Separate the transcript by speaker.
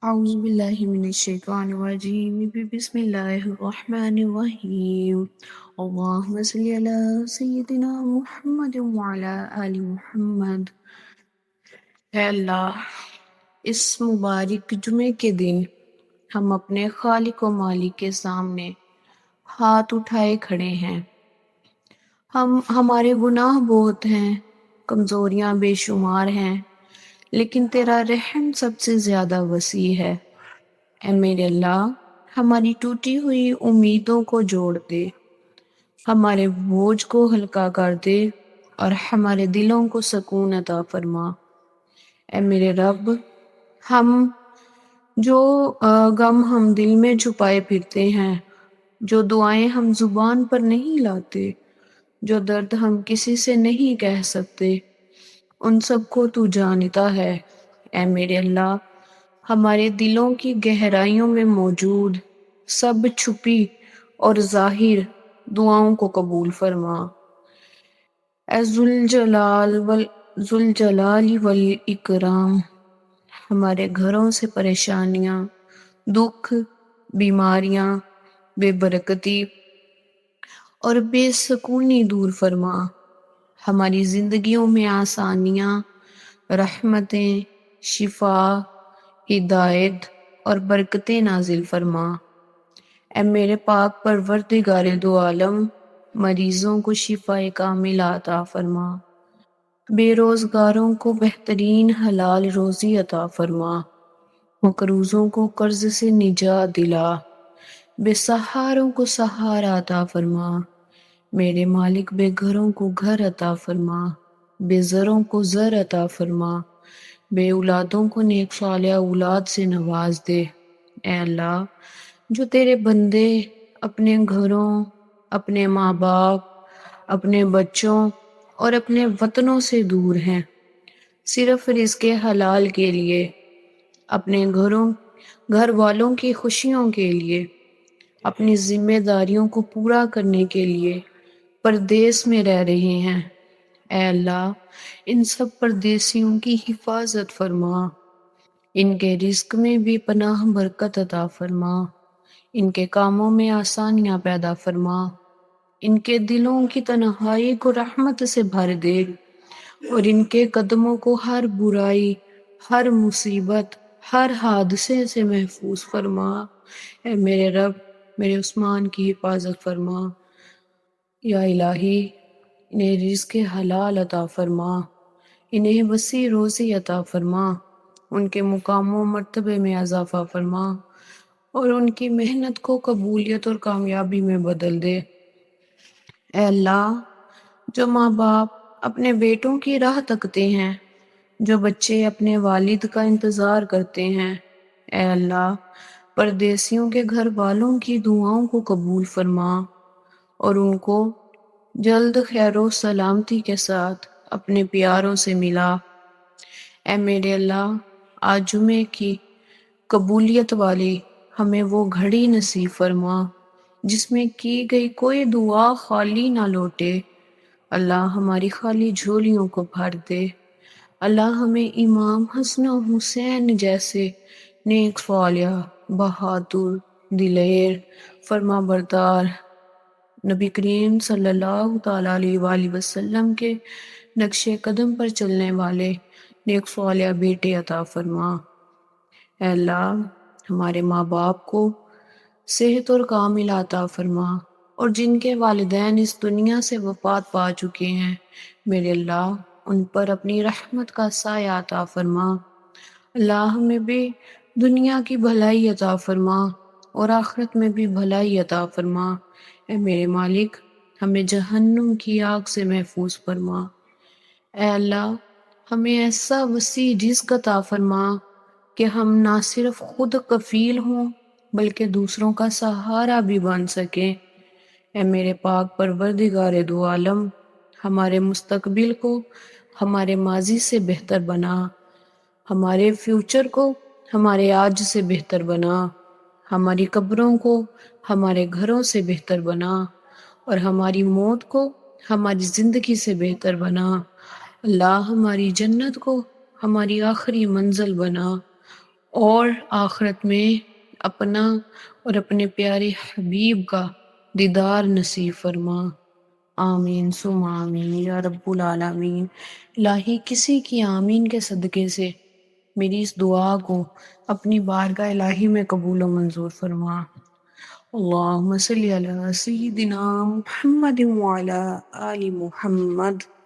Speaker 1: أعوذ بالله من الشيطان الرجيم بسم الله الرحمن الرحيم اللهم صل على سيدنا محمد وعلى آل محمد۔ اے اللہ، اس مبارک جمعے کے دن ہم اپنے خالق و مالک کے سامنے ہاتھ اٹھائے کھڑے ہیں۔ ہمارے گناہ بہت ہیں، کمزوریاں بے شمار ہیں، لیکن تیرا رحم سب سے زیادہ وسیع ہے۔ اے میرے اللہ، ہماری ٹوٹی ہوئی امیدوں کو جوڑ دے، ہمارے بوجھ کو ہلکا کر دے اور ہمارے دلوں کو سکون عطا فرما۔ اے میرے رب، ہم جو غم ہم دل میں چھپائے پھرتے ہیں، جو دعائیں ہم زبان پر نہیں لاتے، جو درد ہم کسی سے نہیں کہہ سکتے، ان سب کو تو جانتا ہے۔ اے میرے اللہ، ہمارے دلوں کی گہرائیوں میں موجود سب چھپی اور ظاہر دعاؤں کو قبول فرما۔ اے ذوالجلال والاکرام، ہمارے گھروں سے پریشانیاں، دکھ، بیماریاں، بے برکتی اور بے سکونی دور فرما۔ ہماری زندگیوں میں آسانیاں، رحمتیں، شفا، ہدایت اور برکتیں نازل فرما۔ اے میرے پاک پروردگار دو عالم، مریضوں کو شفا کامل عطا فرما، بے روزگاروں کو بہترین حلال روزی عطا فرما، مقروضوں کو قرض سے نجات دلا، بے سہاروں کو سہارا عطا فرما۔ میرے مالک، بے گھروں کو گھر عطا فرما، بے زروں کو زر عطا فرما، بے اولادوں کو نیک صالح اولاد سے نواز دے۔ اے اللہ، جو تیرے بندے اپنے گھروں، اپنے ماں باپ، اپنے بچوں اور اپنے وطنوں سے دور ہیں، صرف رزق حلال کے لیے، اپنے گھر والوں کی خوشیوں کے لیے، اپنی ذمہ داریوں کو پورا کرنے کے لیے پردیس میں رہ رہے ہیں، اے اللہ، ان سب پردیسیوں کی حفاظت فرما، ان کے رزق میں بھی پناہ برکت عطا فرما، ان کے کاموں میں آسانیاں پیدا فرما، ان کے دلوں کی تنہائی کو رحمت سے بھر دے اور ان کے قدموں کو ہر برائی، ہر مصیبت، ہر حادثے سے محفوظ فرما۔ اے میرے رب، میرے عثمان کی حفاظت فرما۔ یا الہی، انہیں رزق حلال عطا فرما، انہیں وسیع روزی عطا فرما، ان کے مقام و مرتبے میں اضافہ فرما اور ان کی محنت کو قبولیت اور کامیابی میں بدل دے۔ اے اللہ، جو ماں باپ اپنے بیٹوں کی راہ تکتے ہیں، جو بچے اپنے والد کا انتظار کرتے ہیں، اے اللہ، پردیسیوں کے گھر والوں کی دعاؤں کو قبول فرما اور ان کو جلد خیر و سلامتی کے ساتھ اپنے پیاروں سے ملا۔ اے میرے اللہ، آج جمعے کی قبولیت والی ہمیں وہ گھڑی نصیب فرما جس میں کی گئی کوئی دعا خالی نہ لوٹے۔ اللہ، ہماری خالی جھولیوں کو بھر دے۔ اللہ، ہمیں امام حسن و حسین جیسے نیک صالح، بہادر، دلیر، فرما بردار، نبی کریم صلی اللہ تعالیٰ علیہ وآلہ وسلم کے نقش قدم پر چلنے والے نیک صالح بیٹے عطا فرما۔ اے اللہ، ہمارے ماں باپ کو صحت اور کامل عطا فرما، اور جن کے والدین اس دنیا سے وفات پا چکے ہیں، میرے اللہ، ان پر اپنی رحمت کا سایہ عطا فرما۔ اللہ، ہمیں بھی دنیا کی بھلائی عطا فرما اور آخرت میں بھی بھلائی عطا فرما۔ اے میرے مالک، ہمیں جہنم کی آگ سے محفوظ فرما۔ اے اللہ، ہمیں ایسا وسیع رزق عطا فرما کہ ہم نہ صرف خود کفیل ہوں بلکہ دوسروں کا سہارا بھی بن سکیں۔ اے میرے پاک پروردگار دو عالم، ہمارے مستقبل کو ہمارے ماضی سے بہتر بنا، ہمارے فیوچر کو ہمارے آج سے بہتر بنا، ہماری قبروں کو ہمارے گھروں سے بہتر بنا اور ہماری موت کو ہماری زندگی سے بہتر بنا۔ اللہ، ہماری جنت کو ہماری آخری منزل بنا اور آخرت میں اپنا اور اپنے پیارے حبیب کا دیدار نصیب فرما۔ آمین ثم آمین یا رب العالمین۔ الہی کسی کی آمین کے صدقے سے میری اس دعا کو اپنی بارگاہ الہی میں قبول و منظور فرما۔ اللہم صلی علی سیدنا محمد وعلی آل محمد۔